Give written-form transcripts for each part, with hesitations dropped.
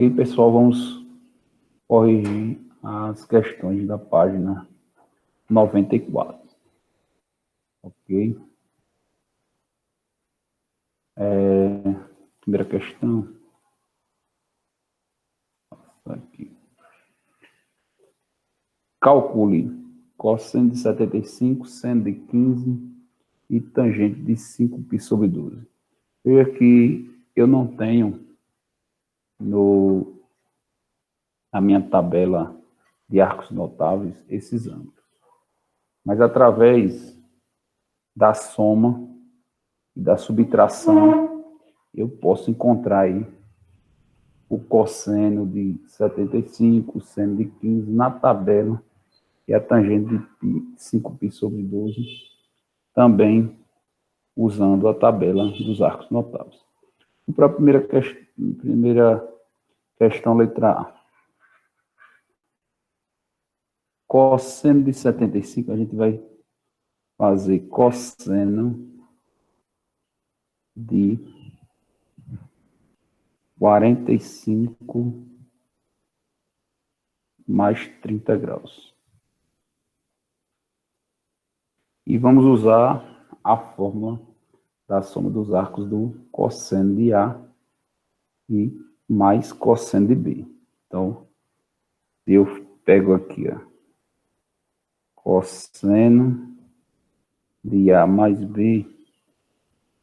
E, pessoal, vamos corrigir as questões da página 94. Ok? Primeira questão. Aqui. Calcule cosseno de 75, seno de 15 e tangente de 5π sobre 12. Veja que eu não tenho na minha tabela de arcos notáveis esses ângulos. Mas através da soma e da subtração, eu posso encontrar aí o cosseno de 75, o seno de 15 na tabela e a tangente de 5π sobre 12, também usando a tabela dos arcos notáveis. Para a primeira questão, letra A. Cosseno de 75, a gente vai fazer cosseno de 45 mais 30 graus. E vamos usar a fórmula da soma dos arcos do cosseno de A e mais cosseno de B. Então, eu pego aqui, ó, cosseno de A mais B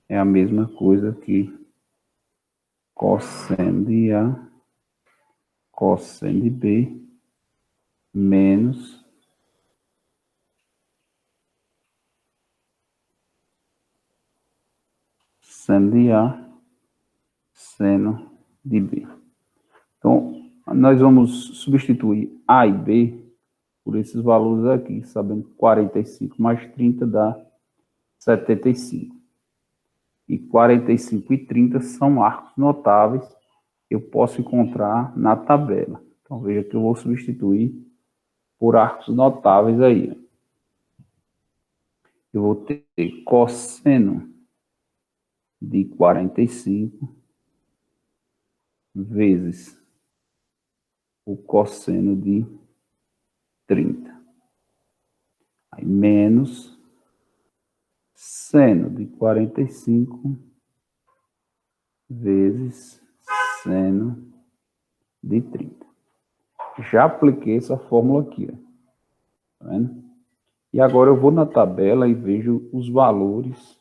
é a mesma coisa que cosseno de A, cosseno de B, menos seno de A, seno de B. Então, nós vamos substituir A e B por esses valores aqui, sabendo que 45 mais 30 dá 75. E 45 e 30 são arcos notáveis que eu posso encontrar na tabela. Então, veja que eu vou substituir por arcos notáveis aí. Eu vou ter cosseno de 45 vezes o cosseno de 30. Aí, menos seno de 45 vezes seno de 30. Já apliquei essa fórmula aqui, ó. Tá vendo? E agora eu vou na tabela e vejo os valores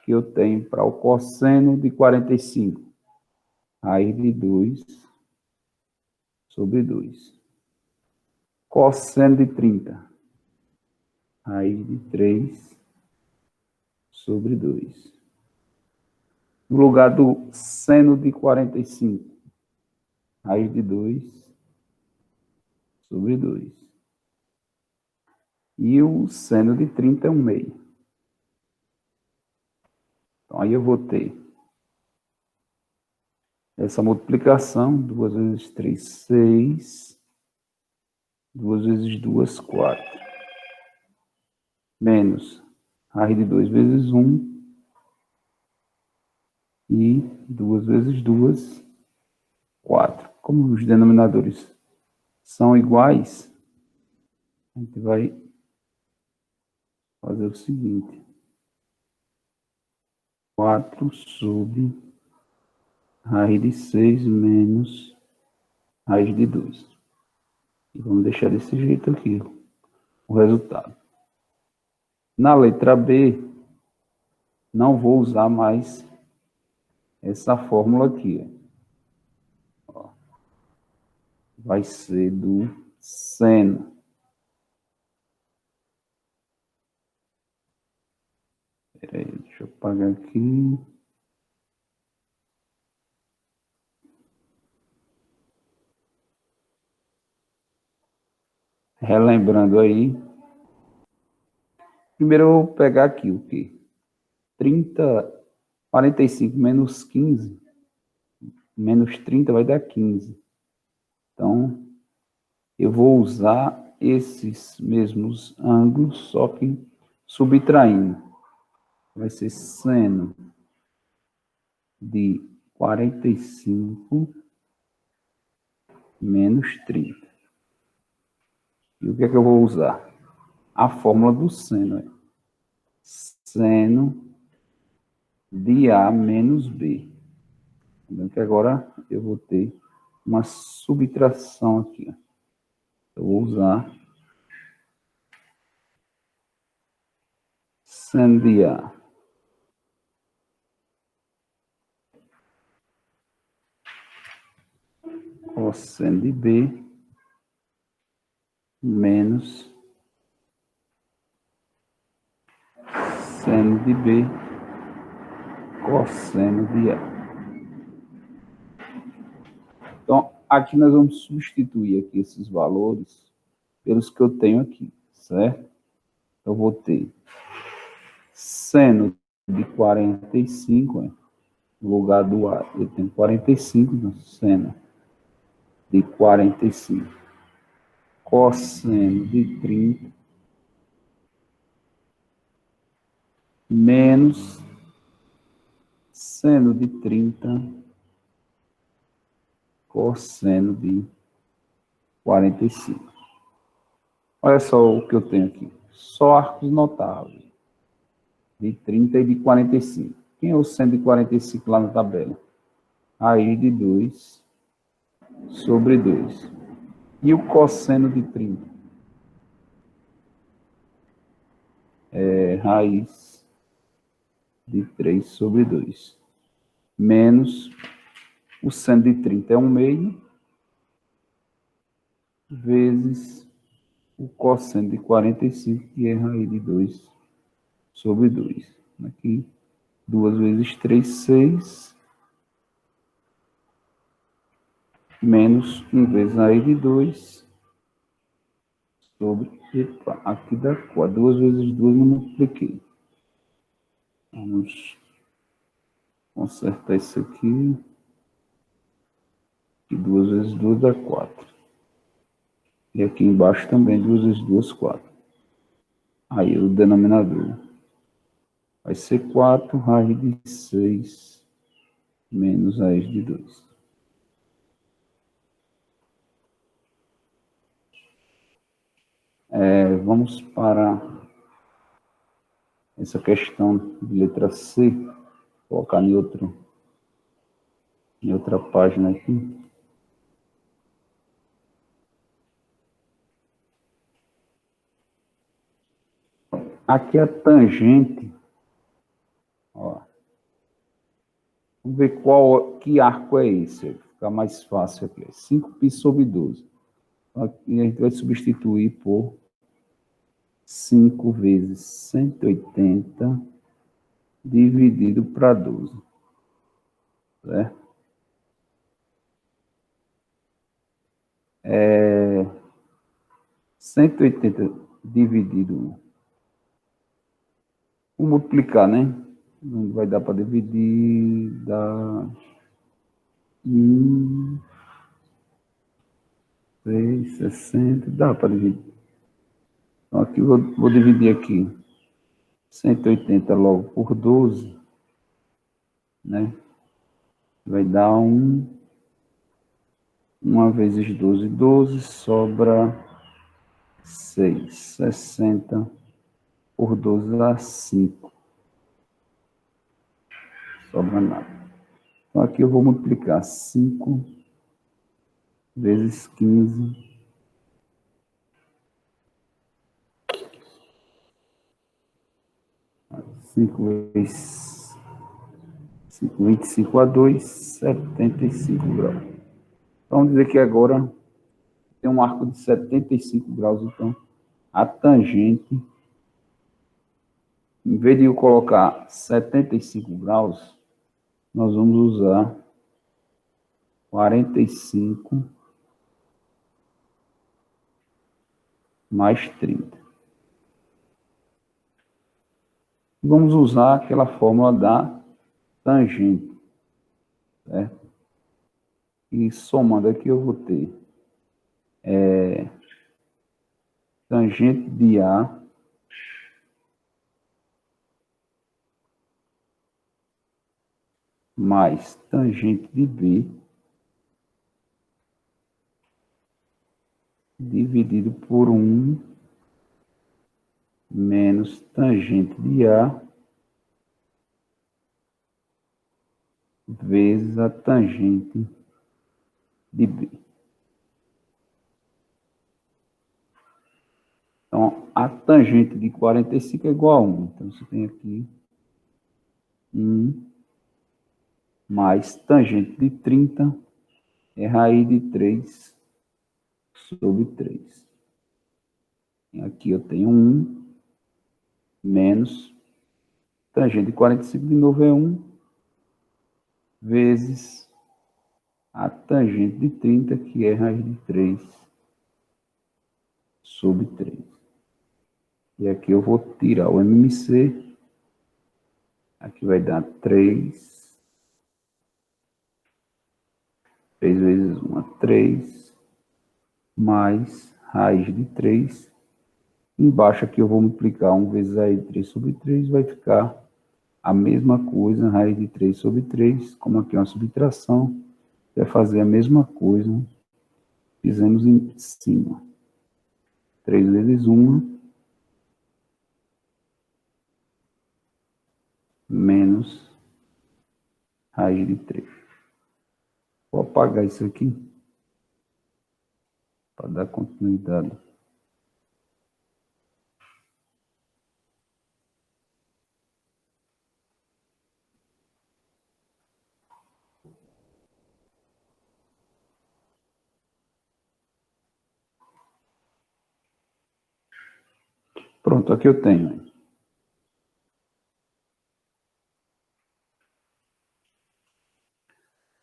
que eu tenho para o cosseno de 45. Raiz de 2 sobre 2. Cosseno de 30. Raiz de 3 sobre 2. No lugar do seno de 45. Raiz de 2 sobre 2. E o seno de 30 é 1 meio. Então, aí eu vou ter essa multiplicação, 2 vezes 3, 6. 2 vezes 2, 4. Menos raiz de 2 vezes 1. E 2 vezes 2, 4. Como os denominadores são iguais, a gente vai fazer o seguinte. 4 sobre raiz de 6 menos raiz de 2. E vamos deixar desse jeito aqui o resultado. Na letra B, não vou usar mais essa fórmula aqui. Ó. Vai ser do seno. Espera aí, deixa eu apagar aqui. Relembrando aí. Primeiro eu vou pegar aqui o quê? 45 menos 15. Menos 30 vai dar 15. Então, eu vou usar esses mesmos ângulos, só que subtraindo. Vai ser seno de 45 menos 30. E o que é que eu vou usar? A fórmula do seno é seno de A menos B. Lembrando que agora eu vou ter uma subtração aqui. Eu vou usar seno de A cosseno de B menos seno de B cosseno de A. Então, aqui nós vamos substituir aqui esses valores pelos que eu tenho aqui, certo? Eu vou ter seno de 45, no lugar do A, eu tenho 45, então seno de 45, cosseno de 30, menos seno de 30, cosseno de 45. Olha só o que eu tenho aqui. Só arcos notáveis, de 30 e de 45. Quem é o seno de 45 lá na tabela? Raiz de 2 sobre 2. E o cosseno de 30? É raiz de 3 sobre 2. Menos o seno de 30 é 1 meio, vezes o cosseno de 45, que é raiz de 2 sobre 2. Aqui, 2 vezes 3, 6. Menos 1 vezes raiz de 2 sobre, epa, aqui dá 4. 2 vezes 2 não multipliquei. Vamos consertar isso aqui. E 2 vezes 2 dá 4. E aqui embaixo também 2 vezes 2, 4. Aí o denominador vai ser 4 raiz de 6 menos raiz de 2. Vamos para essa questão de letra C. Vou colocar em outra página aqui. Aqui a tangente, ó. Vamos ver que arco é esse. Fica mais fácil aqui. 5π sobre 12. Aqui a gente vai substituir por 5 vezes 180 dividido para 12. Certo? 180 dividido. Vou multiplicar, né? Não vai dar para dividir. Dá 3, 60. Dá para dividir. Então, aqui vou dividir aqui 180 logo por 12, né? Vai dar 1 vezes 12, 12, sobra 6. 60 por 12 dá 5. Sobra nada. Então, aqui eu vou multiplicar 5 vezes 15. 5 vezes 5, 25 a 2, 75 graus. Então, vamos dizer que agora tem um arco de 75 graus. Então, a tangente, em vez de eu colocar 75 graus, nós vamos usar 45 mais 30. Vamos usar aquela fórmula da tangente, certo? E somando aqui eu vou ter tangente de A mais tangente de B dividido por 1 menos tangente de A vezes a tangente de B. Então, a tangente de 45 é igual a 1. Então, você tem aqui 1 mais tangente de 30 é raiz de 3 sobre 3. E aqui eu tenho 1 menos tangente de 45 de novo é 1 vezes a tangente de 30, que é raiz de 3 sobre 3. E aqui eu vou tirar o MMC. Aqui vai dar 3. 3 vezes 1 é 3. Mais raiz de 3. Embaixo aqui eu vou multiplicar 1 vezes raiz de 3 sobre 3. Vai ficar a mesma coisa, raiz de 3 sobre 3. Como aqui é uma subtração, vai fazer a mesma coisa. Fizemos em cima. 3 vezes 1 menos raiz de 3. Vou apagar isso aqui para dar continuidade. Pronto, aqui eu tenho.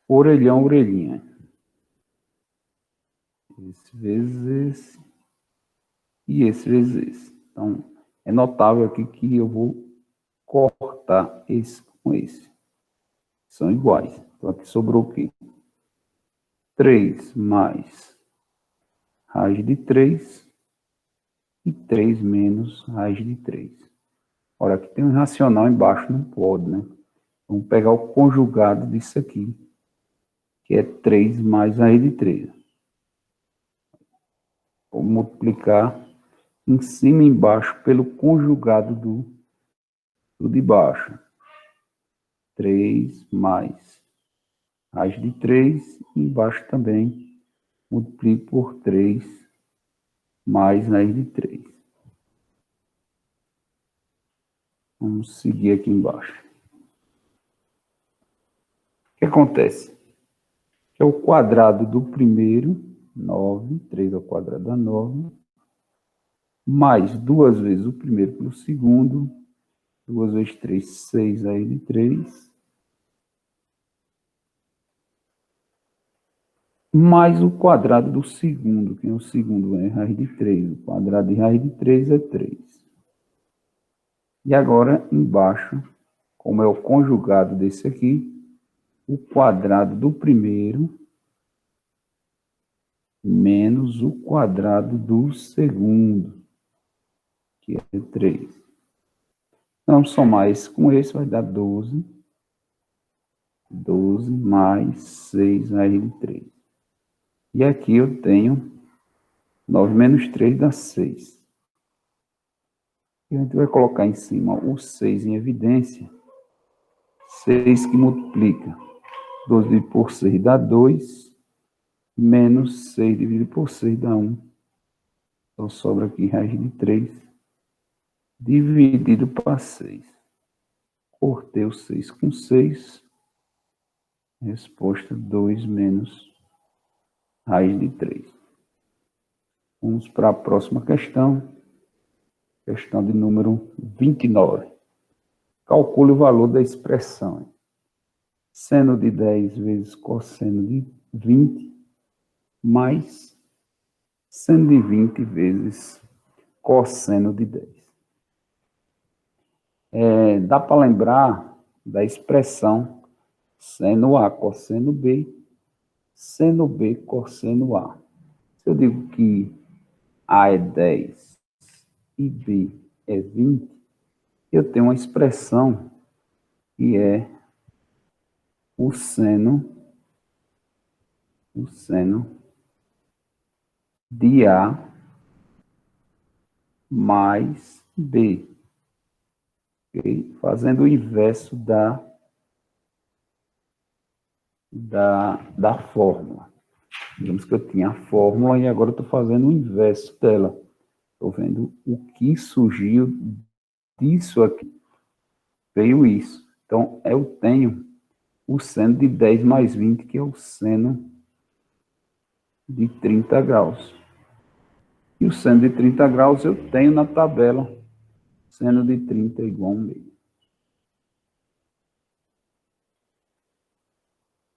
Orelhão, orelhinha. Esse vezes esse. E esse vezes esse. Então, é notável aqui que eu vou cortar esse com esse. São iguais. Então, aqui sobrou o quê? 3 mais raiz de 3 e 3 menos raiz de 3. Olha, aqui tem um racional embaixo, não pode, né? Vamos pegar o conjugado disso aqui, que é 3 mais raiz de 3. Vou multiplicar em cima e embaixo pelo conjugado do de baixo. 3 mais raiz de 3, embaixo também multiplico por 3 mais raiz de 3. Vamos seguir aqui embaixo. O que acontece? Que é o quadrado do primeiro, 9, 3 ao quadrado dá 9, mais 2 vezes o primeiro pelo segundo, 2 vezes 3, 6 raiz de 3, mais o quadrado do segundo, que é o segundo é raiz de 3. O quadrado de raiz de 3 é 3. E agora, embaixo, como é o conjugado desse aqui, o quadrado do primeiro menos o quadrado do segundo, que é 3. Então, somar esse com esse vai dar 12. 12 mais 6 raiz de 3. E aqui eu tenho 9 menos 3 dá 6. E a gente vai colocar em cima o 6 em evidência. 6 que multiplica. 12 dividido por 6 dá 2. Menos 6 dividido por 6 dá 1. Então sobra aqui raiz de 3 dividido para 6. Cortei o 6 com 6. Resposta 2 menos raiz de 3. Vamos para a próxima questão. Questão de número 29. Calcule o valor da expressão. Seno de 10 vezes cosseno de 20 mais seno de 20 vezes cosseno de 10. Dá para lembrar da expressão seno A cosseno B, seno B cosseno A. Se eu digo que A é 10 e B é 20, eu tenho uma expressão que é o seno de A mais B. Okay? Fazendo o inverso da fórmula. Digamos que eu tinha a fórmula e agora eu estou fazendo o inverso dela. Estou vendo o que surgiu disso aqui. Veio isso. Então, eu tenho o seno de 10 mais 20, que é o seno de 30 graus. E o seno de 30 graus eu tenho na tabela. Seno de 30 é igual a 1/2.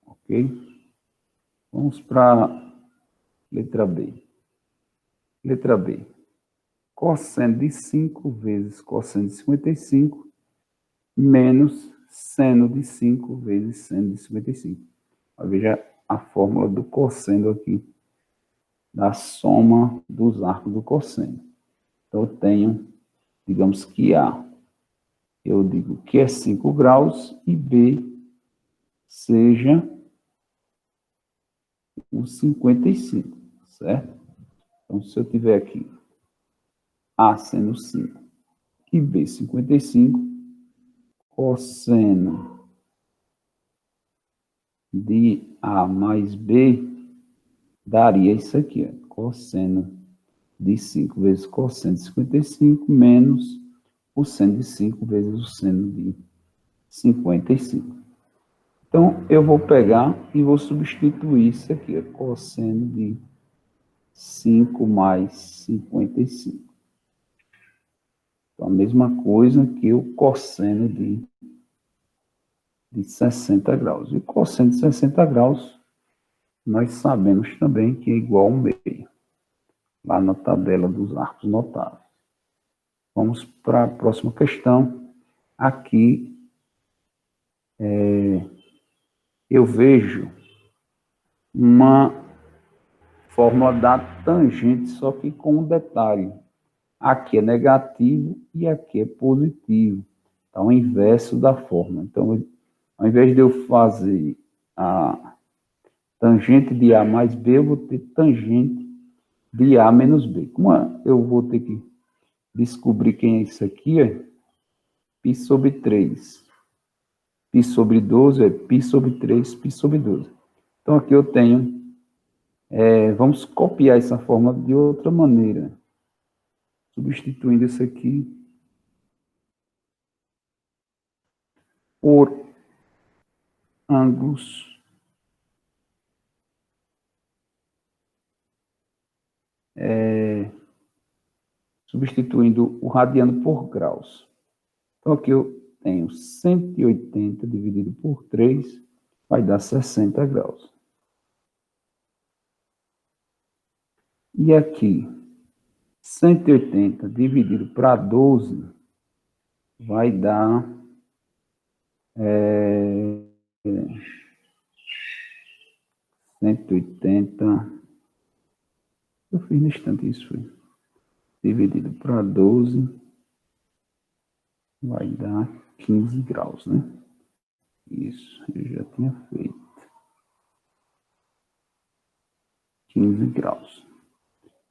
Ok? Vamos para a letra B. Letra B. Cosseno de 5 vezes cosseno de 55 menos seno de 5 vezes seno de 55. Veja a fórmula do cosseno aqui, da soma dos arcos do cosseno. Então, eu tenho, digamos que A, eu digo que é 5 graus, e B seja os 55, certo? Então, se eu tiver aqui A sendo 5 e B 55, cosseno de A mais B daria isso aqui, ó, cosseno de 5 vezes cosseno de 55 menos o seno de 5 vezes o seno de 55. Então, eu vou pegar e vou substituir isso aqui, ó, cosseno de 5 mais 55. Então, a mesma coisa que o cosseno de 60 graus. E o cosseno de 60 graus, nós sabemos também que é igual a 1/2, lá na tabela dos arcos notáveis. Vamos para a próxima questão. Aqui, eu vejo uma fórmula da tangente, só que com um detalhe. Aqui é negativo e aqui é positivo. Então, é o inverso da fórmula. Então, ao invés de eu fazer a tangente de A mais B, eu vou ter tangente de A menos B. Como eu vou ter que descobrir quem é isso aqui? Π sobre 3. Π sobre 12 é π sobre 3, π sobre 12. Então, aqui eu tenho... vamos copiar essa fórmula de outra maneira. Substituindo isso aqui por ângulos substituindo o radiano por graus. Então, aqui eu tenho 180 dividido por 3, vai dar 60 graus. E aqui, 180 dividido para 12, vai dar... 180... Eu fiz no instante isso, foi. Dividido para 12, vai dar 15 graus, né? Isso, eu já tinha feito. 15 graus.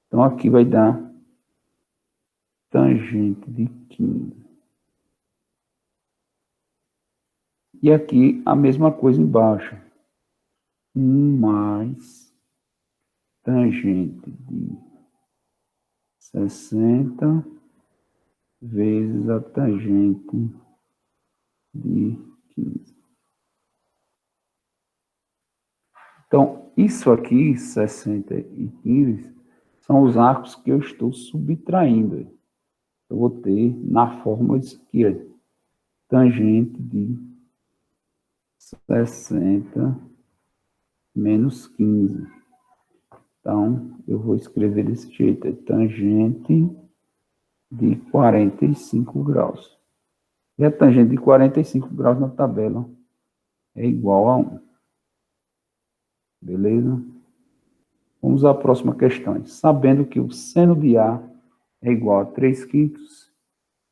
Então, aqui vai dar tangente de 15. E aqui a mesma coisa embaixo. 1 mais tangente de 60 vezes a tangente de 15. Então, isso aqui, 60 e 15, são os arcos que eu estou subtraindo. Eu vou ter na fórmula isso aqui, ó, tangente de 60 menos 15. Então, eu vou escrever desse jeito, é tangente de 45 graus. E a tangente de 45 graus na tabela é igual a 1. Beleza? Vamos à próxima questão. Sabendo que o seno de A é igual a 3/5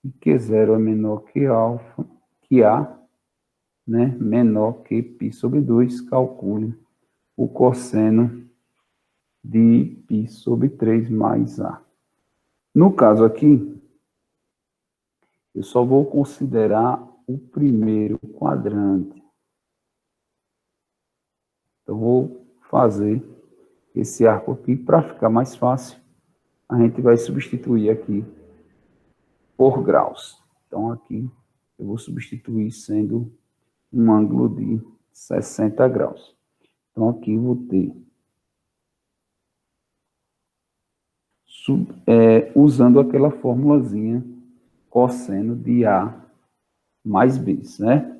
e que 0 é menor que A, né, menor que π sobre 2, calcule o cosseno de π sobre 3 mais A. No caso aqui, eu só vou considerar o primeiro quadrante. Então, vou fazer esse arco aqui para ficar mais fácil. A gente vai substituir aqui por graus. Então, aqui eu vou substituir sendo um ângulo de 60 graus. Então, aqui eu vou ter, usando aquela formulazinha, cosseno de A mais B, certo?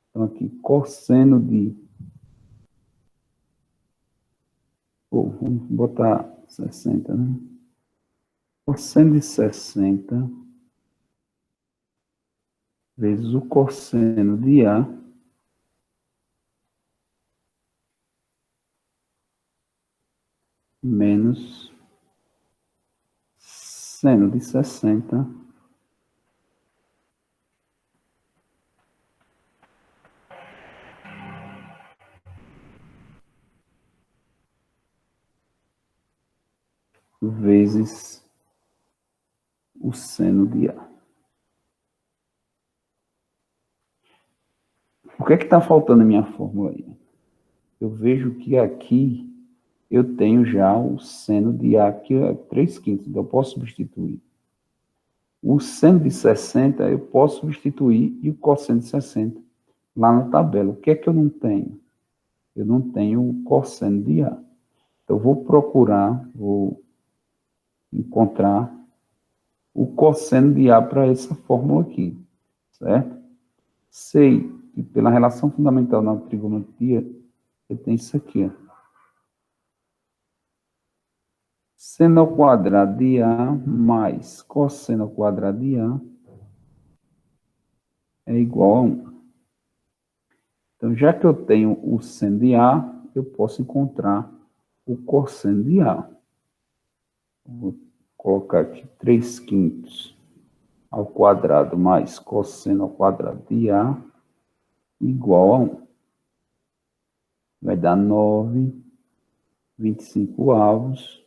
Então, aqui, cosseno de... vamos botar 60, né? Cosseno de 60 vezes o cosseno de A menos seno de 60 vezes o seno de A. O que é que está faltando na minha fórmula aí? Eu vejo que aqui eu tenho já o seno de A, que é 3/5, então eu posso substituir. O seno de 60 eu posso substituir e o cosseno de 60 lá na tabela. O que é que eu não tenho? Eu não tenho o cosseno de A. Então, eu vou procurar, vou encontrar o cosseno de A para essa fórmula aqui, certo? Sei que pela relação fundamental na trigonometria, eu tenho isso aqui, ó. Seno ao quadrado de A mais cosseno ao quadrado de A é igual a 1. Então, já que eu tenho o seno de A, eu posso encontrar o cosseno de A. Vou colocar aqui 3/5 ao quadrado mais cosseno ao quadrado de A igual a 1. Vai dar 9/25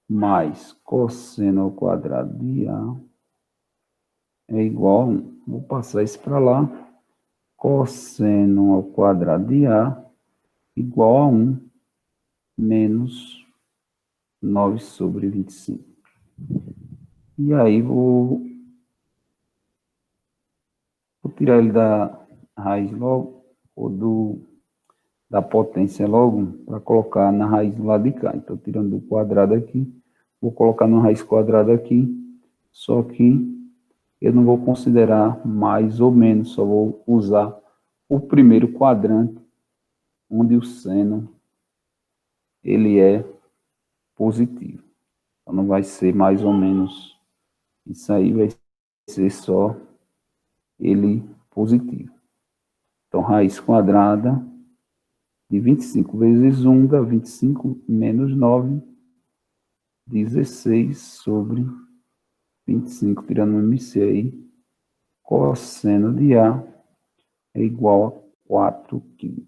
mais cosseno ao quadrado de A é igual a 1. Vou passar isso para lá. Cosseno ao quadrado de A igual a 1 menos 9/25. E aí vou tirar ele da raiz logo, ou da potência logo, para colocar na raiz do lado de cá. Então, tirando do quadrado aqui, vou colocar na raiz quadrada aqui, só que eu não vou considerar mais ou menos, só vou usar o primeiro quadrante, onde o seno ele é positivo. Então, não vai ser mais ou menos isso aí, vai ser só ele positivo. Então, raiz quadrada de 25 vezes 1 dá 25 menos 9, 16 sobre 25, tirando um MC aí, cosseno de A é igual a 4/5.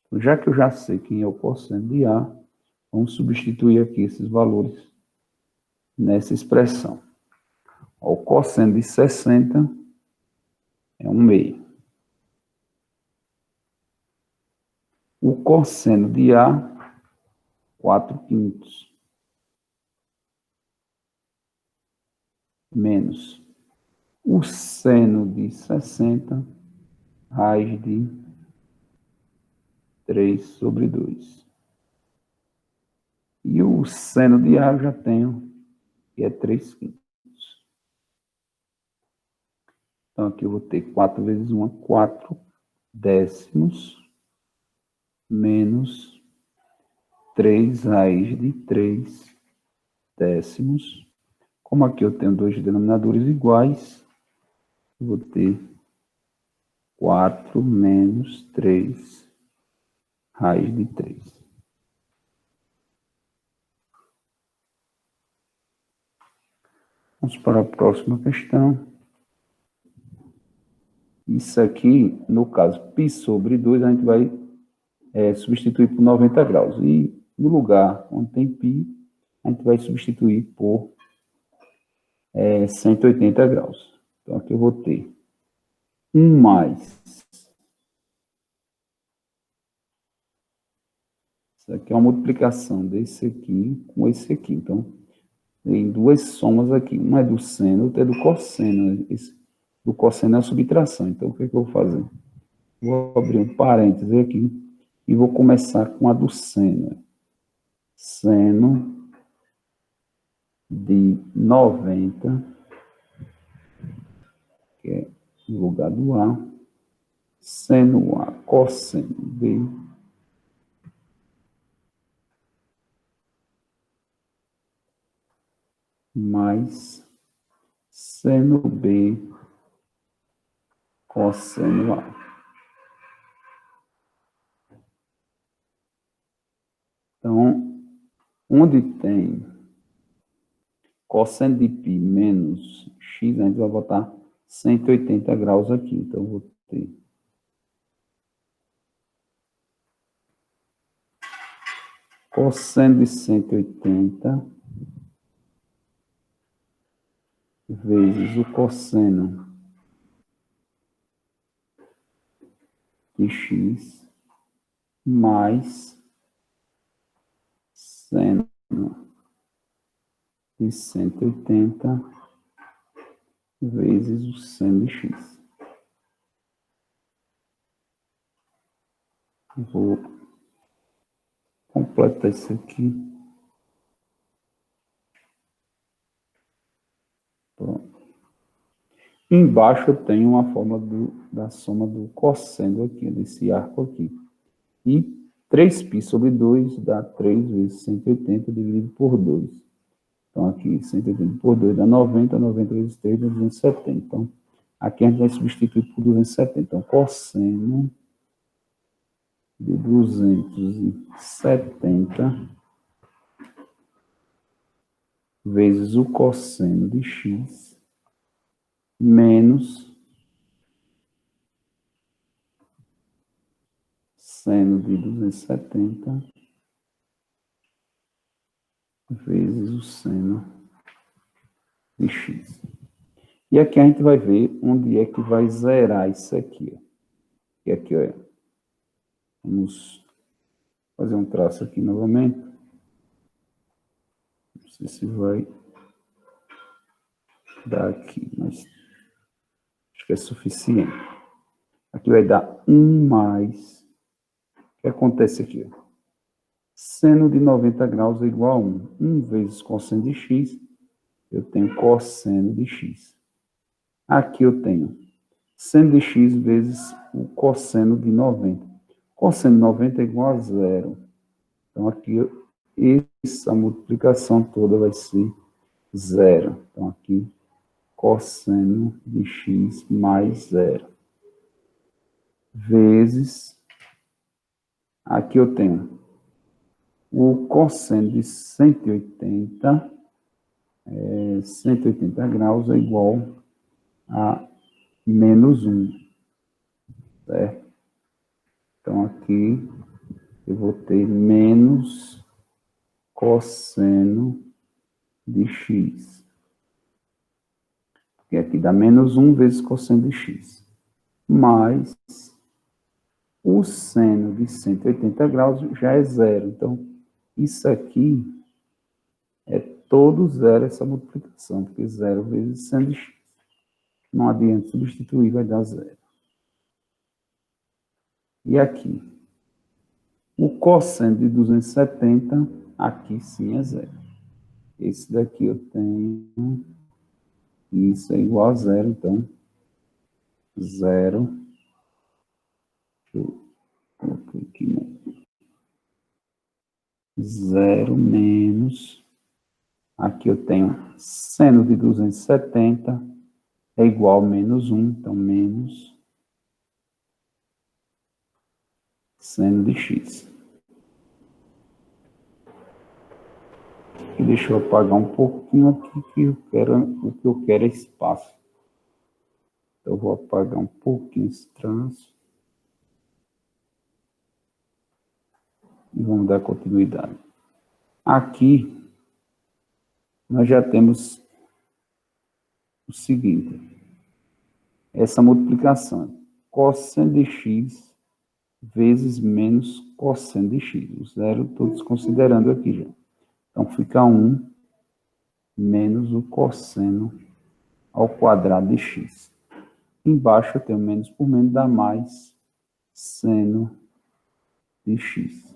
Então, já que eu já sei quem é o cosseno de A, vamos substituir aqui esses valores nessa expressão. O cosseno de 60 é 1/6. O cosseno de A, 4/5. Menos o seno de 60, raiz de 3/2. E o seno de A eu já tenho, que é 3/5. Então, aqui eu vou ter 4 vezes 1, 4 décimos, menos 3 raiz de 3 décimos. Como aqui eu tenho dois denominadores iguais, eu vou ter 4 menos 3 raiz de 3. Vamos para a próxima questão. Isso aqui, no caso, π sobre 2, a gente vai substituir por 90 graus. E no lugar onde tem π, a gente vai substituir por 180 graus. Então, aqui eu vou ter 1 mais. Isso aqui é uma multiplicação desse aqui com esse aqui. Então, tem duas somas aqui. Uma é do seno, outra é do cosseno. Esse do cosseno é a subtração. Então, o que é que eu vou fazer? Vou abrir um parêntese aqui e vou começar com a do seno. Seno de 90, que é no lugar do A, seno A, cosseno B, mais seno B, cosseno A. Então, onde tem cosseno de π menos x, a gente vai botar 180 graus aqui. Então, eu vou ter cosseno de 180 vezes o cosseno de x mais seno de 180 vezes o seno de x. Vou completar isso aqui. Pronto. Embaixo eu tenho uma fórmula da soma do cosseno aqui, desse arco aqui. E 3π sobre 2 dá 3 vezes 180 dividido por 2. Então, aqui, 180 por 2 dá 90, 90 vezes 3 dá 270. Então, aqui a gente vai substituir por 270. Então, cosseno de 270 vezes o cosseno de x menos seno de 270 vezes o seno de x. E aqui a gente vai ver onde é que vai zerar isso aqui. E aqui, ó, vamos fazer um traço aqui novamente. Não sei se vai dar aqui, mas acho que é suficiente. Aqui vai dar 1 mais. O que acontece aqui? Ó? Seno de 90 graus é igual a 1. 1 vezes cosseno de x, eu tenho cosseno de x. Aqui eu tenho seno de x vezes o cosseno de 90. Cosseno de 90 é igual a 0. Então, aqui, essa multiplicação toda vai ser 0. Então, aqui, cosseno de x mais 0. Vezes, aqui eu tenho o cosseno de 180, 180 graus é igual a menos 1, certo? Então, aqui eu vou ter menos cosseno de x. Porque aqui dá menos 1 vezes cosseno de x. Mais o seno de 180 graus já é 0. Então, isso aqui é todo zero essa multiplicação, porque 0 vezes seno de x. Não adianta substituir, vai dar 0. E aqui, o cosseno de 270, aqui sim é 0. Esse daqui eu tenho, isso é igual a 0, então, 0, deixa eu colocar aqui, né? 0 menos, aqui eu tenho seno de 270 é igual a menos 1, então menos seno de x. E deixa eu apagar um pouquinho aqui, que o que eu quero é espaço. Então, eu vou apagar um pouquinho esse traço. E vamos dar continuidade. Aqui, nós já temos o seguinte, essa multiplicação, cosseno de x vezes menos cosseno de x. O zero, estou desconsiderando aqui já. Então, fica 1 menos o cosseno ao quadrado de x. Embaixo eu tenho menos por menos, dá mais seno de x.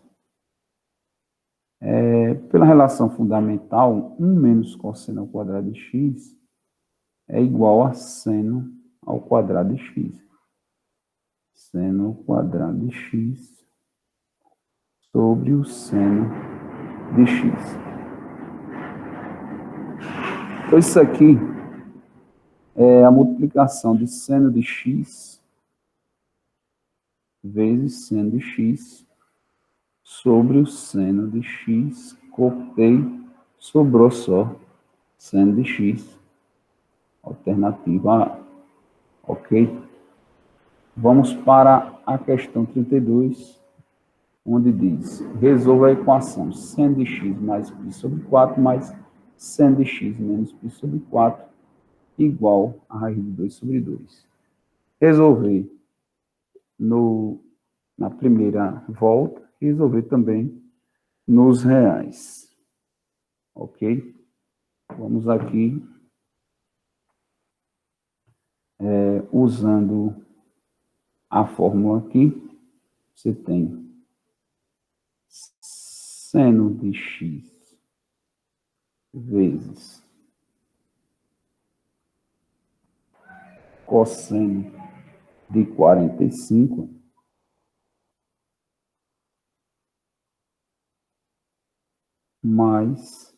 Pela relação fundamental, 1 menos cosseno ao quadrado de x é igual a seno ao quadrado de x. Seno ao quadrado de x sobre o seno de x. Então, isso aqui é a multiplicação de seno de x vezes seno de x sobre o seno de x. Cortei, sobrou só seno de x. Alternativa A. Ok? Vamos para a questão 32, onde diz, resolva a equação seno de x mais π sobre 4 mais seno de x menos π sobre 4 igual a raiz de 2 sobre 2. Resolver na primeira volta e resolver também nos reais. Ok? Vamos aqui, usando a fórmula aqui, você tem seno de x vezes cosseno de 45 mais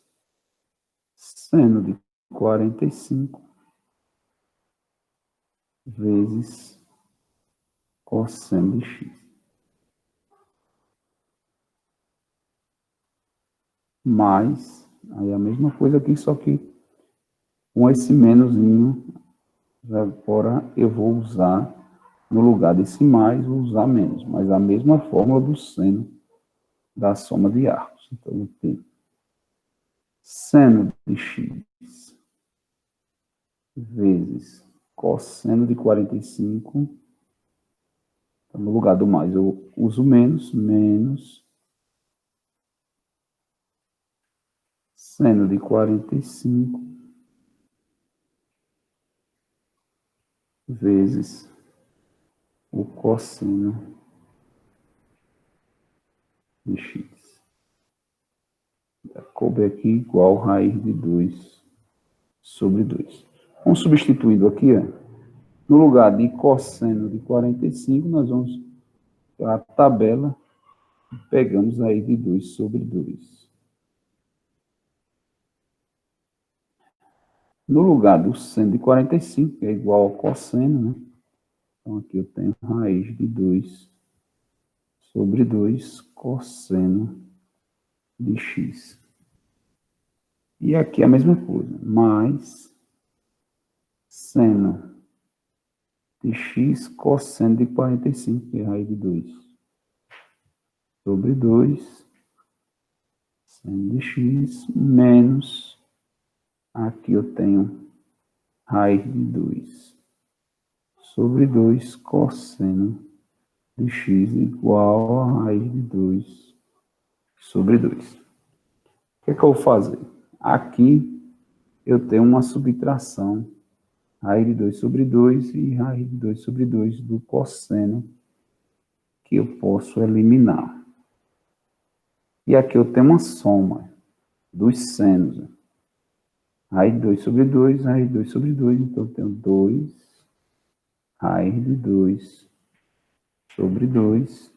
seno de 45 vezes cosseno de x. Mais, aí a mesma coisa aqui, só que com esse menoszinho, agora eu vou usar, no lugar desse mais, vou usar menos, mas a mesma fórmula do seno da soma de arcos. Então, eu tenho seno de x vezes cosseno de 45. Então, no lugar do mais, eu uso menos, menos seno de 45 vezes o cosseno de x. Coube aqui igual raiz de 2 sobre 2. Vamos substituindo aqui, ó. No lugar de cosseno de 45, nós vamos para a tabela e pegamos aí de 2 sobre 2. No lugar do seno de 45, que é igual ao cosseno, né? Então, aqui eu tenho raiz de 2 sobre 2 cosseno de x. E aqui a mesma coisa, mais seno de x cosseno de 45, que é raiz de 2 sobre 2 seno de x menos, aqui eu tenho raiz de 2 sobre 2 cosseno de x igual a raiz de 2 sobre 2. O que é que eu vou fazer? Aqui eu tenho uma subtração, raiz de 2 sobre 2 e raiz de 2 sobre 2 do cosseno, que eu posso eliminar. E aqui eu tenho uma soma dos senos. Raiz de 2 sobre 2, raiz de 2 sobre 2, então eu tenho 2, raiz de 2 sobre 2,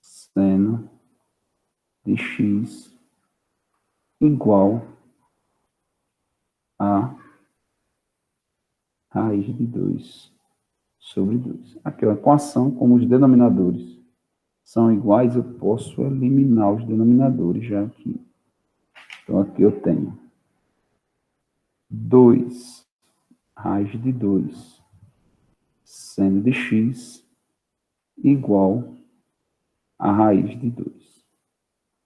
seno de x igual a raiz de 2 sobre 2. Aqui é uma equação, como os denominadores são iguais, eu posso eliminar os denominadores já aqui. Então, aqui eu tenho 2 raiz de 2 seno de x igual a raiz de 2.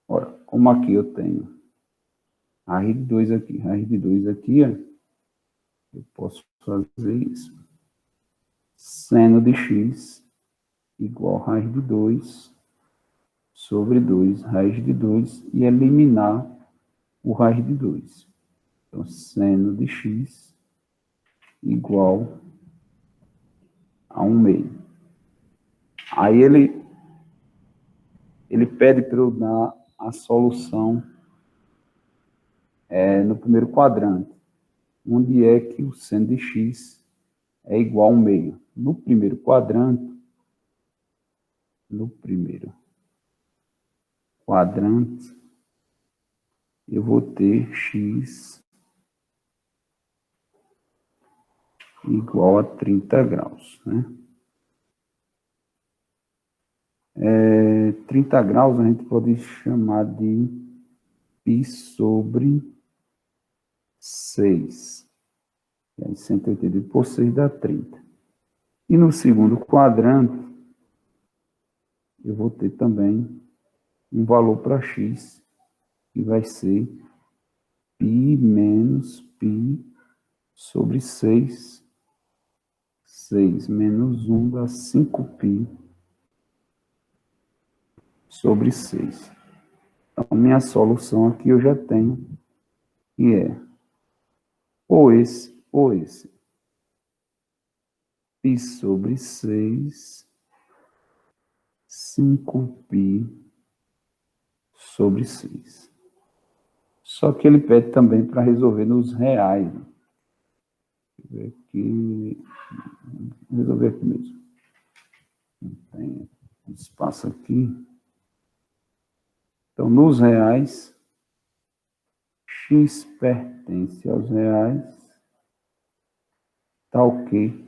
Ora, como aqui eu tenho raiz de 2 aqui, raiz de 2 aqui, ó, eu posso fazer isso. Seno de x igual a raiz de 2 sobre 2, raiz de 2, e eliminar o raiz de 2. Então, seno de x igual a 1 meio. Aí ele pede para eu dar a solução no primeiro quadrante, onde é que o seno de x é igual a 1 meio. No primeiro quadrante, eu vou ter x igual a 30 graus, né? 30 graus a gente pode chamar de π sobre 6. E aí 180 por 6 dá 30. E no segundo quadrante, eu vou ter também um valor para x, que vai ser π menos π sobre 6. 6 menos 1 dá 5π sobre 6. Então, minha solução aqui eu já tenho, que é ou esse, π sobre 6, 5π sobre 6. Só que ele pede também para resolver nos reais. Deixa eu ver aqui. Vou resolver aqui mesmo. Não tem espaço aqui. Então, nos reais, x pertence aos reais, tá ok.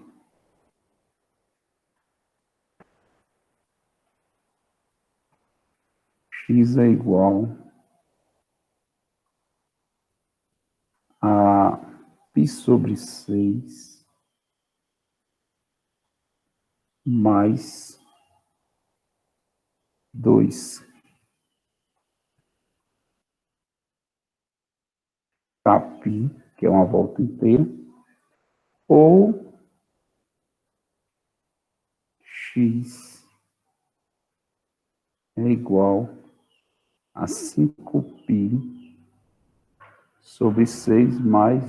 X é igual a π sobre 6 mais 2 κπ, que é uma volta inteira, ou x é igual a 5π sobre 6 mais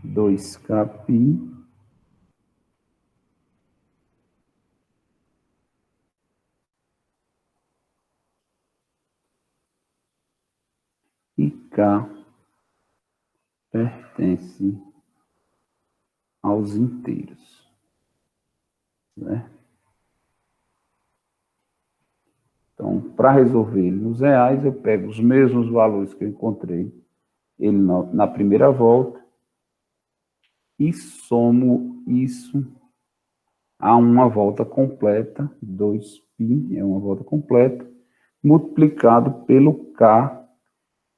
2 κπ e k pertence aos inteiros, né? Então, para resolver ele nos reais, eu pego os mesmos valores que eu encontrei ele na primeira volta e somo isso a uma volta completa, 2π é uma volta completa, multiplicado pelo k,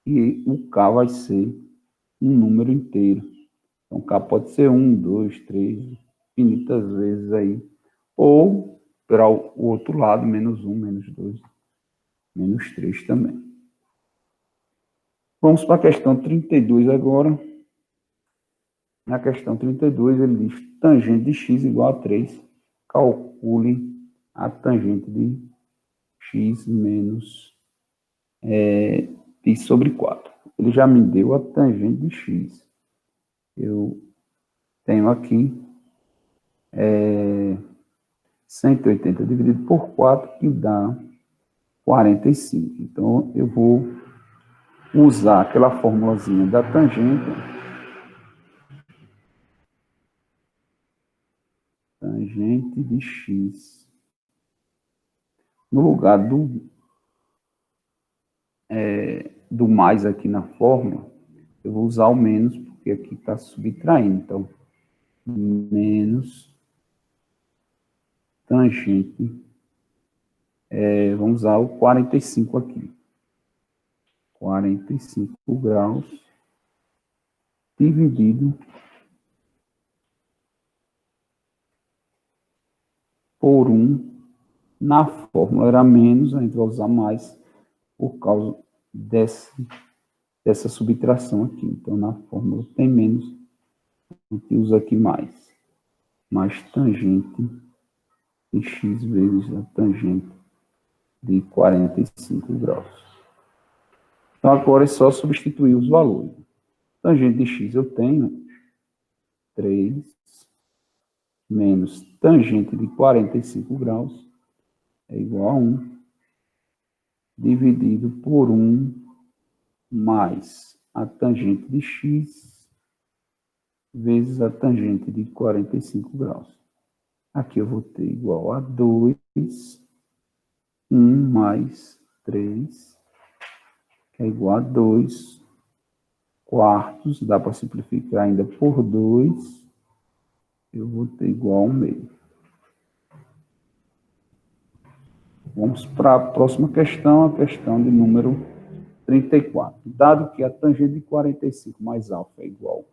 e o k vai ser um número inteiro. Então, k pode ser 1, 2, 3, infinitas vezes aí. Ou, para o outro lado, menos 1, menos 2, menos 3 também. Vamos para a questão 32 agora. Na questão 32, ele diz tangente de x igual a 3. Calcule a tangente de x menos π sobre 4. Ele já me deu a tangente de x. Eu tenho aqui 180 dividido por 4, que dá 45. Então, eu vou usar aquela formulazinha da tangente. Tangente de x. No lugar do mais aqui na fórmula, eu vou usar o menos, porque aqui está subtraindo. Então, menos tangente. Vamos usar o 45 aqui. 45 graus dividido por 1. Na fórmula era menos, a gente vai usar mais por causa dessa subtração aqui. Então, na fórmula tem menos, a gente usa aqui mais. Mais tangente de x vezes a tangente de 45 graus. Então, agora é só substituir os valores. Tangente de x eu tenho 3 menos tangente de 45 graus é igual a 1, dividido por 1 mais a tangente de x vezes a tangente de 45 graus. Aqui eu vou ter igual a 2, 1 mais 3, que é igual a 2 quartos, dá para simplificar ainda por 2, eu vou ter igual a 1 meio. Vamos para a próxima questão, a questão de número 34. Dado que a tangente de 45 mais alfa é igual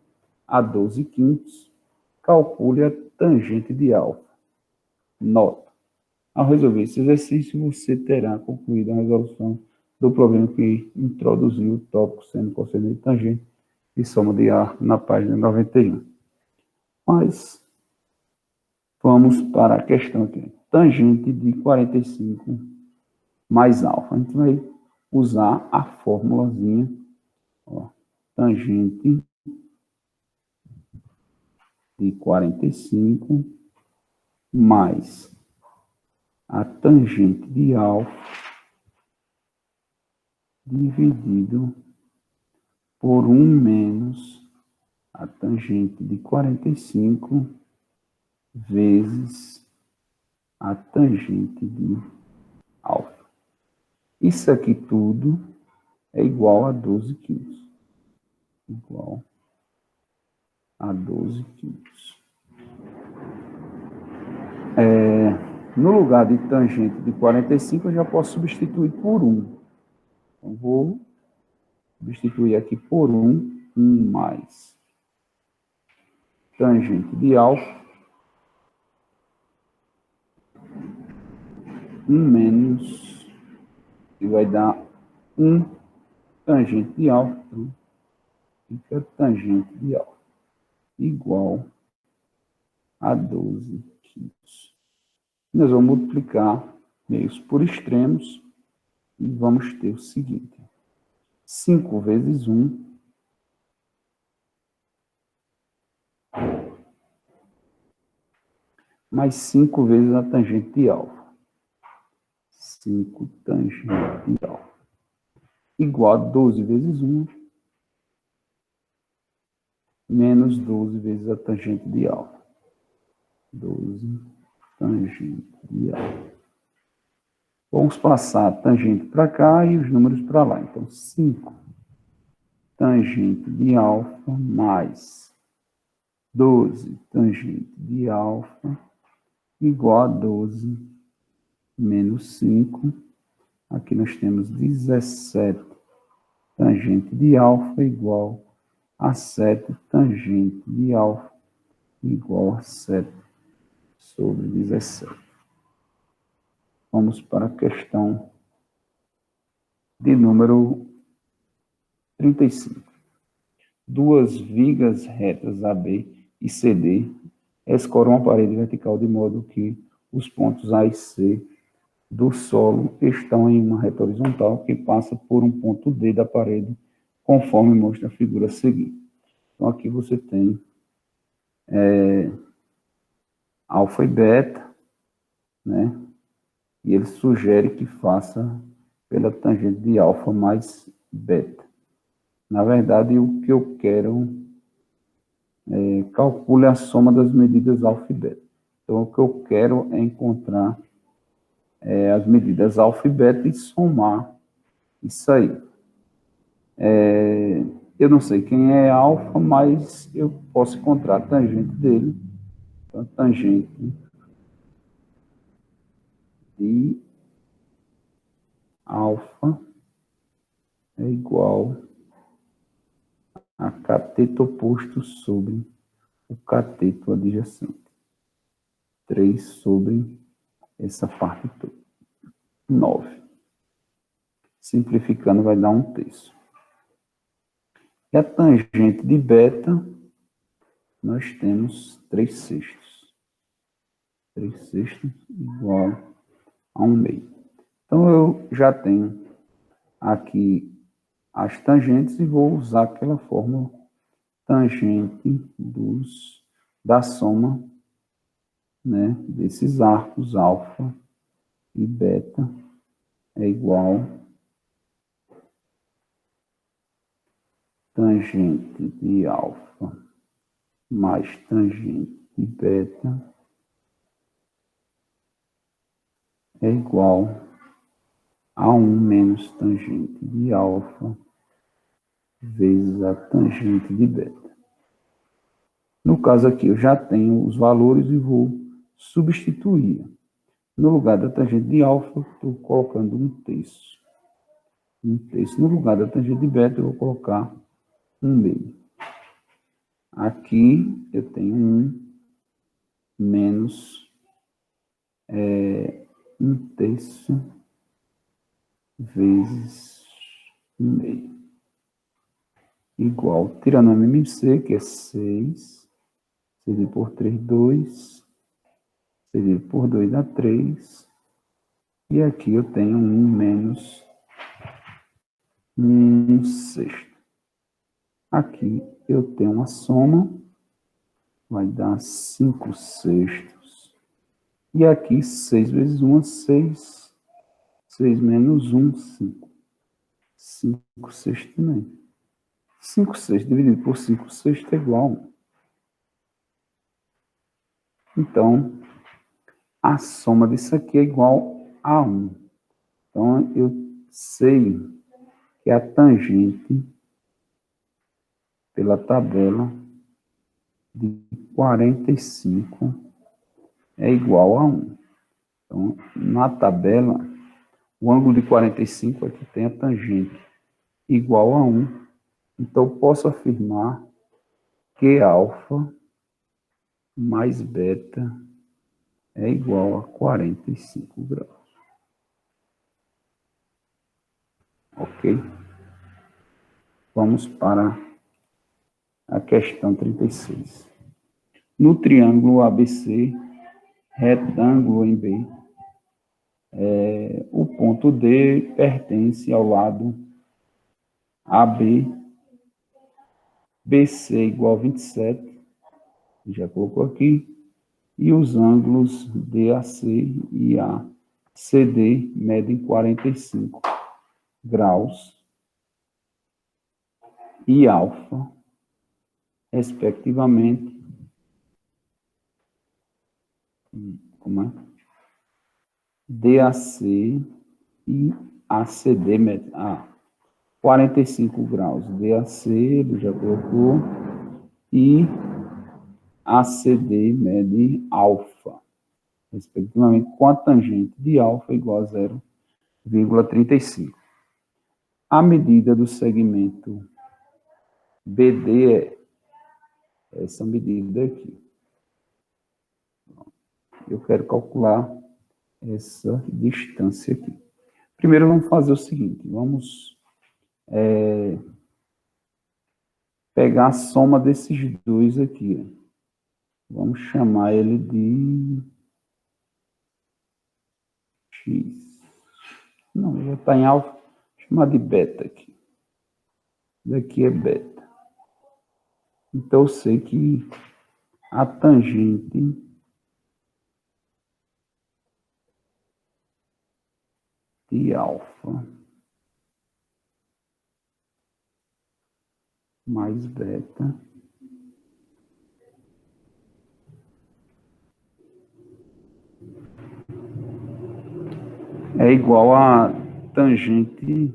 a 12 quintos, calcule a tangente de alfa. Nota: ao resolver esse exercício, você terá concluído a resolução do problema que introduziu o tópico seno, cosseno e tangente e soma de A na página 91. Mas vamos para a questão aqui. Tangente de 45 mais alfa. A gente vai usar a formulazinha, ó, tangente de 45 mais a tangente de alfa dividido por 1 menos a tangente de 45 vezes a tangente de alfa. Isso aqui tudo é igual a 12 quintos. Igual a 12 quintos. No lugar de tangente de 45, eu já posso substituir por 1. Então, vou substituir aqui por 1, 1 mais tangente de alfa, 1 menos, que vai dar 1 tangente de alfa, então fica tangente de alfa, igual a 12 quintos. Nós vamos multiplicar meios por extremos e vamos ter o seguinte: 5 vezes 1 mais 5 vezes a tangente de alfa. 5 tangente de alfa. Igual a 12 vezes 1 menos 12 vezes a tangente de alfa. 12 tangente de alfa. Vamos passar a tangente para cá e os números para lá. Então, 5 tangente de alfa mais 12 tangente de alfa igual a 12 menos 5. Aqui nós temos 17 tangente de alfa igual a 7 tangente de alfa igual a 7 sobre 17. Vamos para a questão de número 35. Duas vigas retas AB e CD escoram a parede vertical de modo que os pontos A e C do solo estão em uma reta horizontal que passa por um ponto D da parede, conforme mostra a figura a seguir. Então, aqui você tem alfa e beta, né? E ele sugere que faça pela tangente de alfa mais beta. Na verdade, o que eu quero calcule a soma das medidas alfa e beta. Então, o que eu quero é encontrar as medidas alfa e beta e somar isso aí. Eu não sei quem é alfa, mas eu posso encontrar a tangente dele. Então, a tangente de alfa é igual a cateto oposto sobre o cateto adjacente. 3 sobre essa parte toda. 9. Simplificando, vai dar 1/3. E a tangente de beta, nós temos 3/6. 3/6 igual a 1/2. Então, eu já tenho aqui as tangentes e vou usar aquela fórmula tangente da soma, né, desses arcos alfa e beta é igual tangente de alfa mais tangente de beta é igual a 1 menos tangente de alfa vezes a tangente de beta. No caso aqui, eu já tenho os valores e vou substituir. No lugar da tangente de alfa, estou colocando 1/3. 1/3. No lugar da tangente de beta, eu vou colocar 1/2. Aqui, eu tenho 1 menos 1/3 vezes 1/2. Igual, tirando a MMC, que é 6, dividido por 3, 2, dividido por 2 dá 3, e aqui eu tenho 1 menos 1/6. Aqui eu tenho uma soma, vai dar 5/6. E aqui 6 vezes 1 é 6, 6 menos 1, 5. 5/6 também. 5/6 dividido por 5/6 é igual a 1. Então, a soma disso aqui é igual a 1. Então, eu sei que a tangente pela tabela de 45 é igual a 1. Então, na tabela, o ângulo de 45 aqui tem a tangente igual a 1. Então, posso afirmar que alfa mais beta é igual a 45 graus. Ok? Vamos para a questão 36. No triângulo ABC, retângulo em B, o ponto D pertence ao lado AB, BC igual a 27, já colocou aqui, e os ângulos DAC e ACD medem 45 graus e alfa, respectivamente, como é? DAC e ACD medem 45 graus. DAC, ele já colocou, e ACD mede alfa, respectivamente, com a tangente de alfa igual a 0,35. A medida do segmento BD é essa medida aqui. Eu quero calcular essa distância aqui. Primeiro, vamos fazer o seguinte. Vamos pegar a soma desses dois aqui. Vamos chamar ele de X. Não, já está em alfa. Vou chamar de beta aqui. Daqui é beta. Então, eu sei que a tangente de alfa mais beta é igual a tangente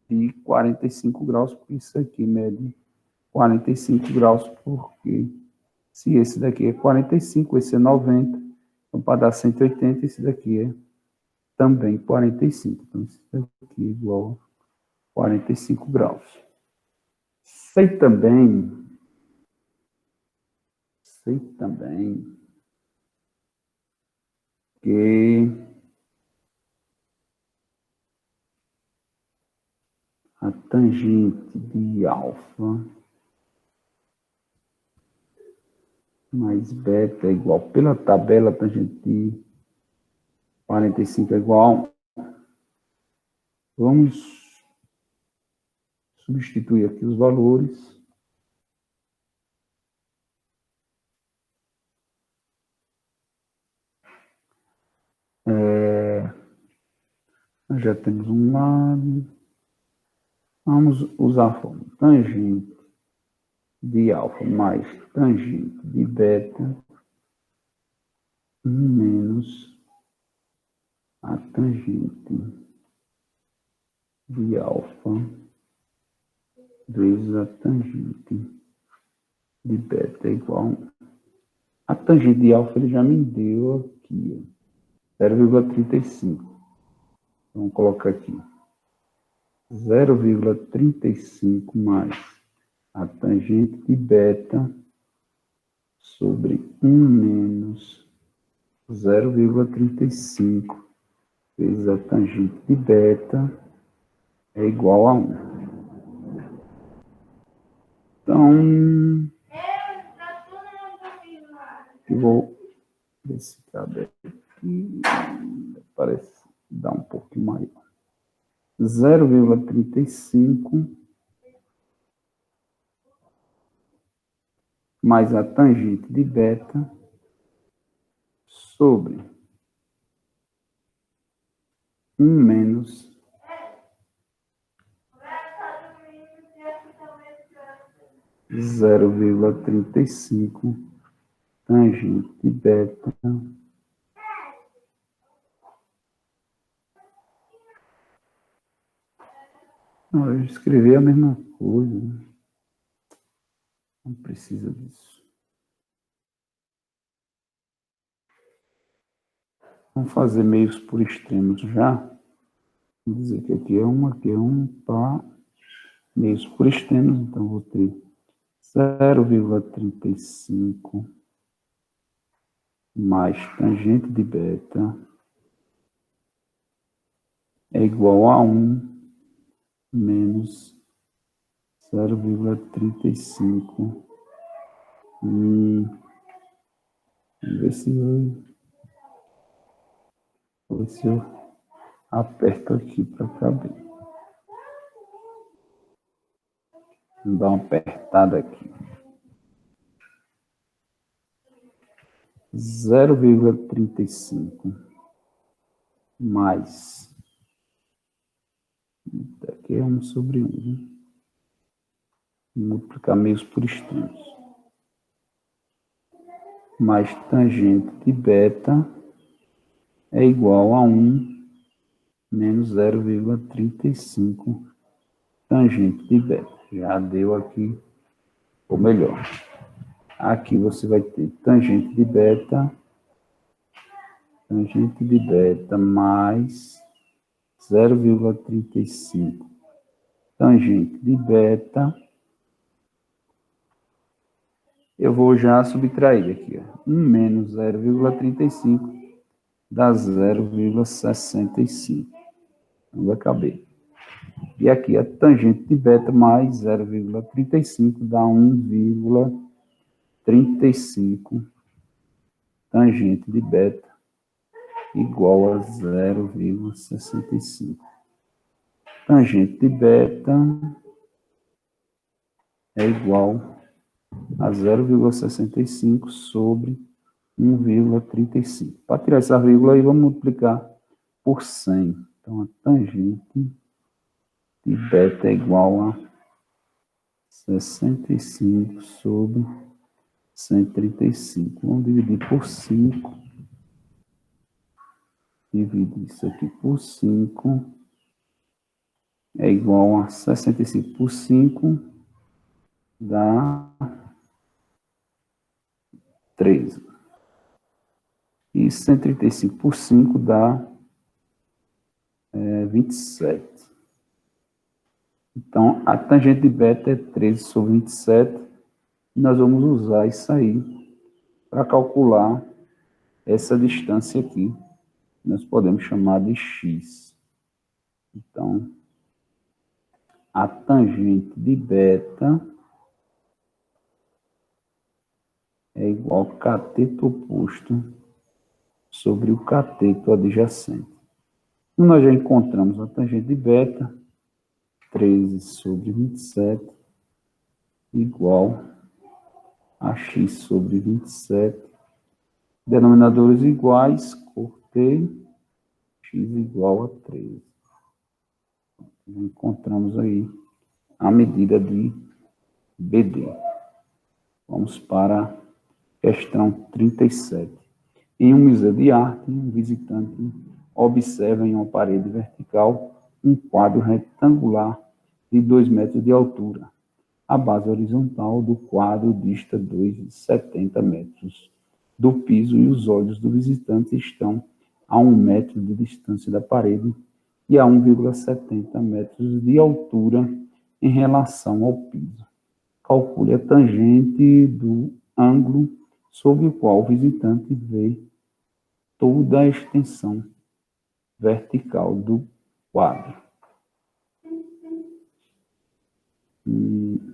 de 45 graus, porque isso aqui mede 45 graus, porque se esse daqui é 45, esse é 90, então para dar 180, esse daqui é também 45. Então, isso daqui é igual a 45 graus. Sei também que a tangente de alfa mais beta é igual, pela tabela, a tangente de 45 é igual a 1. Vamos substituir aqui os valores. Nós já temos um lado. Vamos usar a fórmula tangente de alfa mais tangente de beta menos a tangente de alfa vezes a tangente de beta é igual a 1. A tangente de alfa ele já me deu aqui, 0,35. Vamos colocar aqui 0,35 mais a tangente de beta sobre 1 menos 0,35 vezes a tangente de beta é igual a 1. Então, eu vou ver se cabe aqui. Parece dar um pouquinho maior. 0,35 mais a tangente de beta sobre 1 menos 0,35 tangente de beta não, eu escrevi a mesma coisa. Não precisa disso. Vamos fazer meios por extremos já. Vou dizer que aqui é 1, pá. Meios por extremos, então vou ter 0,35 mais tangente de beta é igual a 1 menos 0,35. Vamos ver se eu aperto aqui para caber. Vou dar uma apertada aqui. 0,35 mais, daqui é 1 sobre 1, né? Multiplicar meios por extremos. Mais tangente de beta é igual a 1 menos 0,35 tangente de beta. Já deu aqui, ou melhor, aqui você vai ter tangente de beta mais 0,35 tangente de beta. Eu vou já subtrair aqui, ó. 1 menos 0,35 dá 0,65. Não vai caber. E aqui a tangente de beta mais 0,35 dá 1,35 tangente de beta igual a 0,65. Tangente de beta é igual a 0,65 sobre 1,35. Para tirar essa vírgula aí, vamos multiplicar por 100. Então, a tangente de beta é igual a 65 sobre 135. Vamos dividir por 5. Dividir isso aqui por 5. É igual a 65 por 5. Dá 13. E 135 por 5 dá 27. Então, a tangente de beta é 13 sobre 27. E nós vamos usar isso aí para calcular essa distância aqui. Nós podemos chamar de x. Então, a tangente de beta é igual ao cateto oposto sobre o cateto adjacente. Então, nós já encontramos a tangente de beta, 13 sobre 27, igual a x sobre 27. Denominadores iguais, cortei, x igual a 13. Encontramos aí a medida de BD. Vamos para a questão 37. Em um museu de arte, um visitante observa em uma parede vertical um quadro retangular de 2 metros de altura. A base horizontal do quadro dista 2,70 metros do piso e os olhos do visitante estão a 1 metro de distância da parede e a 1,70 metros de altura em relação ao piso. Calcule a tangente do ângulo sobre o qual o visitante vê toda a extensão vertical do quadro,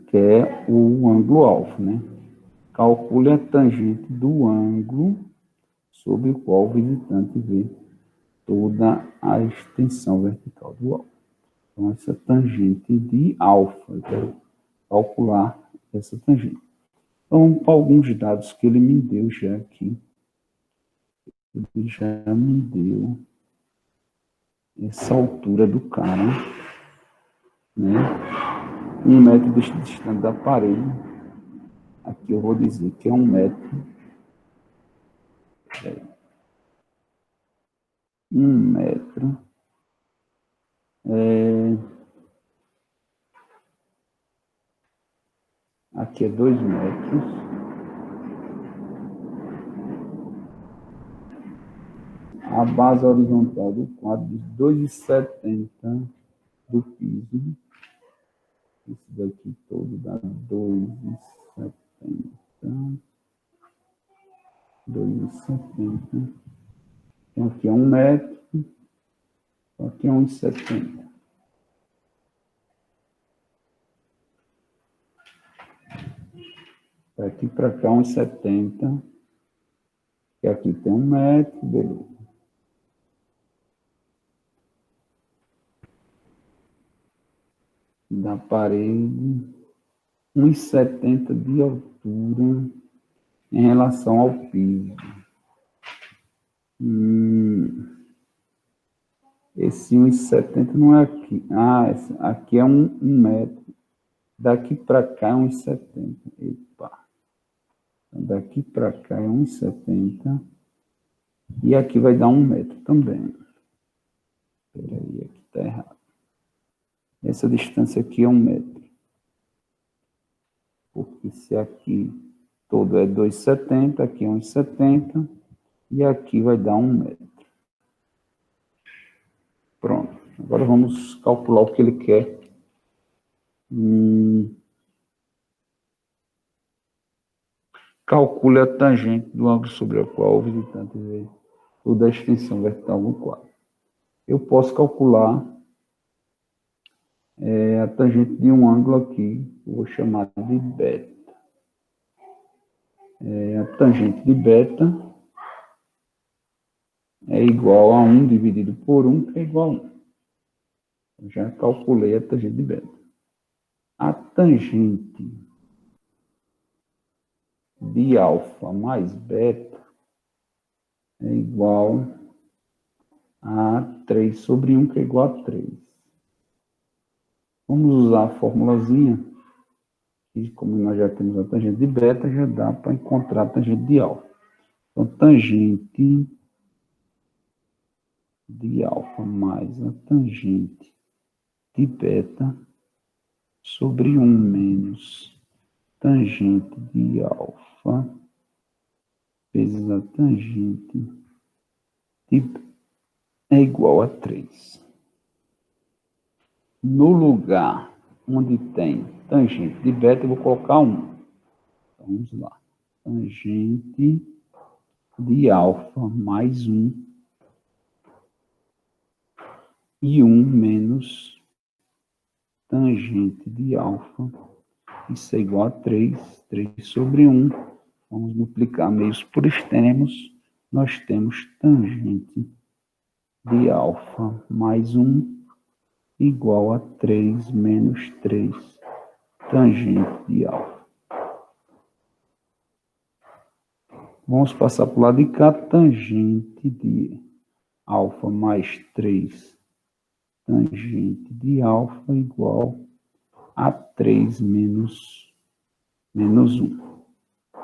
que é o ângulo alfa, né? Calcule a tangente do ângulo sobre o qual o visitante vê toda a extensão vertical do alfa. Então, essa tangente de alfa, eu quero calcular essa tangente. Então, para alguns dados que ele me deu já aqui, ele já me deu essa altura do cara, né? 1 metro distante da parede. Aqui eu vou dizer que é 1 metro. 1 metro. Aqui é 2 metros. A base horizontal do quadro de 2,70 do piso. Isso daqui todo dá 2,70. 2,70. Então, aqui é 1 metro. Aqui é 1,70. Daqui para cá, 1,70. E aqui tem 1 metro, beleza. Da parede, 1,70 de altura em relação ao piso. Esse 1,70 não é aqui. Aqui é 1 metro. Daqui para cá é 1,70. Epa. Daqui para cá é 1,70. E aqui vai dar 1 metro também. Espera aí, aqui está errado. Essa distância aqui é 1 metro. Porque se aqui todo é 2,70, aqui é 1,70. E aqui vai dar 1 metro. Pronto. Agora vamos calcular o que ele quer. Calcule a tangente do ângulo sobre o qual o visitante vê toda a extensão vertical do quadro. Eu posso calcular a tangente de um ângulo aqui, eu vou chamar de beta. A tangente de beta é igual a 1 dividido por 1, que é igual a 1. Eu já calculei a tangente de beta. A tangente de alfa mais beta é igual a 3 sobre 1, que é igual a 3. Vamos usar a formulazinha, e como nós já temos a tangente de beta, já dá para encontrar a tangente de alfa. Então, tangente de alfa mais a tangente de beta sobre 1 menos tangente de alfa vezes a tangente de beta é igual a 3. No lugar onde tem tangente de beta, eu vou colocar 1. Então, vamos lá. Tangente de alfa mais 1 e 1 menos tangente de alfa, isso é igual a 3, 3 sobre 1. Vamos multiplicar meios por extremos, nós temos tangente de alfa mais 1 igual a 3 menos 3, tangente de alfa. Vamos passar para o lado de cá, tangente de alfa mais 3, tangente de alfa igual a 3 menos 1.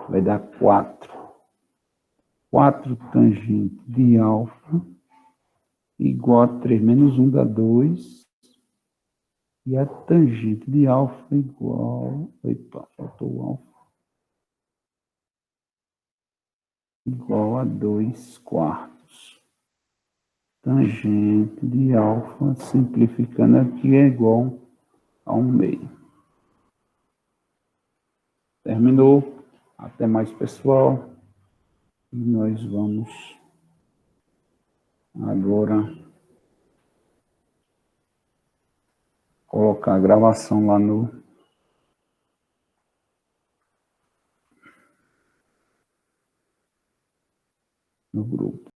Vai dar 4. 4 tangente de alfa igual a 3 menos 1 dá 2. E a tangente de alfa igual... Epa, faltou o alfa. Igual a 2 quartos. Tangente de alfa, simplificando aqui, é igual a 1 meio. Terminou. Até mais, pessoal. E nós vamos agora colocar a gravação lá no grupo.